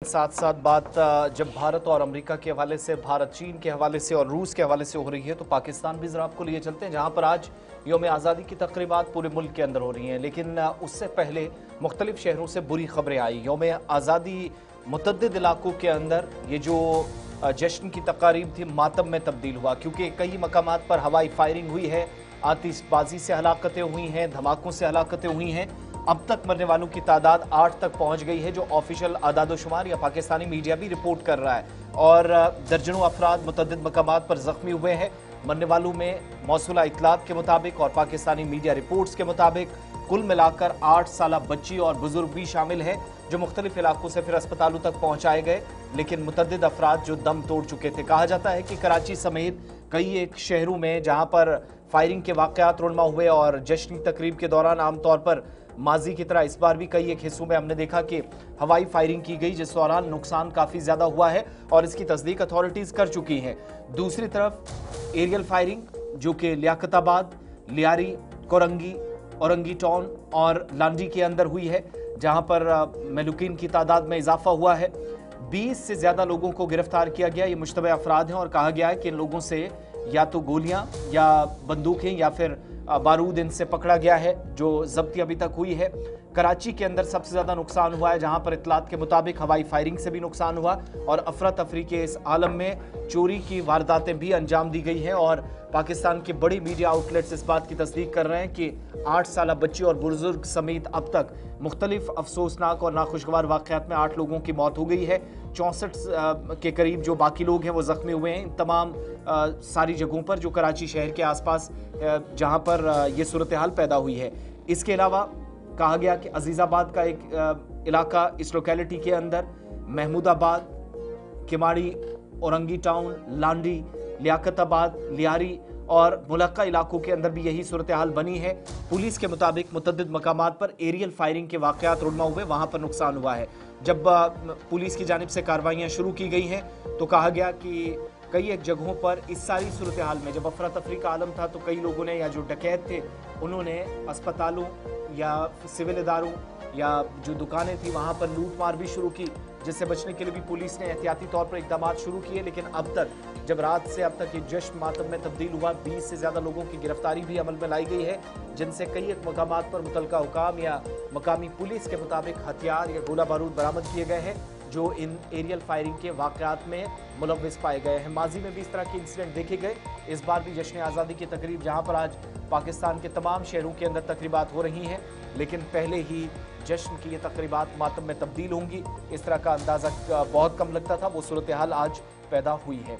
साथ साथ बात जब भारत और अमेरिका के हवाले से, भारत चीन के हवाले से और रूस के हवाले से हो रही है, तो पाकिस्तान भी जरा आपको लिए चलते हैं, जहां पर आज यौम आज़ादी की तकरीबात पूरे मुल्क के अंदर हो रही हैं। लेकिन उससे पहले मुख्तलिफ शहरों से बुरी खबरें आई। यौम आज़ादी मुतद्दिद इलाकों के अंदर ये जो जश्न की तकारीब थी, मातम में तब्दील हुआ, क्योंकि कई मकामात पर हवाई फायरिंग हुई है, आतिशबाजी से हलाकतें हुई हैं, धमाकों से हलाकतें हुई हैं। अब तक मरने वालों की तादाद 8 तक पहुंच गई है, जो ऑफिशियल आदादोशुमार या पाकिस्तानी मीडिया भी रिपोर्ट कर रहा है। और दर्जनों अफराद मुतअद्दिद मकामात पर जख्मी हुए हैं। मरने वालों में मौसूला इतलात के मुताबिक और पाकिस्तानी मीडिया रिपोर्ट्स के मुताबिक कुल मिलाकर 8 साला बच्ची और बुजुर्ग भी शामिल हैं, जो मुख्तलिफ इलाकों से फिर अस्पतालों तक पहुंचाए गए। लेकिन मुतअद्दिद अफराद जो दम तोड़ चुके थे। कहा जाता है कि कराची समेत कई एक शहरों में जहां पर फायरिंग के वाकयात रुनमा हुए और जश्नी तकरीब के दौरान आमतौर पर माजी की तरह इस बार भी कई एक हिस्सों में हमने देखा कि हवाई फायरिंग की गई, जिस दौरान नुकसान काफ़ी ज़्यादा हुआ है और इसकी तस्दीक अथॉरिटीज़ कर चुकी हैं। दूसरी तरफ एरियल फायरिंग जो कि लियाकताबाद, लियारी, कोरंगी, औरंगी टाउन और लांडी के अंदर हुई है, जहां पर महलूकीन की तादाद में इजाफा हुआ है। 20 से ज़्यादा लोगों को गिरफ्तार किया गया। ये मुश्तबह अफराद हैं और कहा गया है कि इन लोगों से या तो गोलियां या बंदूकें या फिर बारूद इनसे पकड़ा गया है, जो जब्ती अभी तक हुई है। कराची के अंदर सबसे ज़्यादा नुकसान हुआ है, जहां पर इतलात के मुताबिक हवाई फायरिंग से भी नुकसान हुआ और अफरा तफरी के इस आलम में चोरी की वारदातें भी अंजाम दी गई हैं। और पाकिस्तान के बड़ी मीडिया आउटलेट्स इस बात की तस्दीक कर रहे हैं कि 8 साला बच्ची और बुजुर्ग समेत अब तक मुख्तलिफ अफसोसनाक और नाखुशगवार वाक़यात में 8 लोगों की मौत हो गई है। 64 के करीब जो बाकी लोग हैं वो ज़ख्मी हुए हैं। इन तमाम सारी जगहों पर जो कराची शहर के आसपास जहां पर ये सूरत हाल पैदा हुई है। इसके अलावा कहा गया कि अजीज़ाबाद का एक इलाका, इस लोकेलिटी के अंदर महमूदाबाद, किमाड़ी, औरंगी टाउन, लांडी, लियाकताबाद, लियारी और मुलक्का इलाकों के अंदर भी यही सूरत हाल बनी है। पुलिस के मुताबिक मुतअद्दिद मकामात पर एरियल फायरिंग के वाकयात रुनमा हुए, वहां पर नुकसान हुआ है। जब पुलिस की जानिब से कार्रवाइयां शुरू की गई हैं तो कहा गया कि कई एक जगहों पर इस सारी सूरत हाल में जब अफरा तफरी का आलम था तो कई लोगों ने या जो डकैत थे उन्होंने अस्पतालों या सिविल इदारों या जो दुकानें थी वहां पर लूट मार भी शुरू की, जिससे बचने के लिए भी पुलिस ने एहतियाती तौर पर इकदाम शुरू किए। लेकिन अब तक जब रात से अब तक ये जश्न मातम में तब्दील हुआ, 20 से ज़्यादा लोगों की गिरफ्तारी भी अमल में लाई गई है, जिनसे कई एक मकामात पर मुतलका हुकाम या मकामी पुलिस के मुताबिक हथियार या गोला बारूद बरामद किए गए हैं, जो इन एरियल फायरिंग के वाकयात में मुलव्विस पाए गए हैं। माजी में भी इस तरह के इंसिडेंट देखे गए। इस बार भी जश्न आज़ादी की तकरीब, जहां पर आज पाकिस्तान के तमाम शहरों के अंदर तकरीबात हो रही हैं, लेकिन पहले ही जश्न की ये तकरीबात मातम में तब्दील होंगी, इस तरह का अंदाज़ा बहुत कम लगता था। वो सूरत हाल आज पैदा हुई है।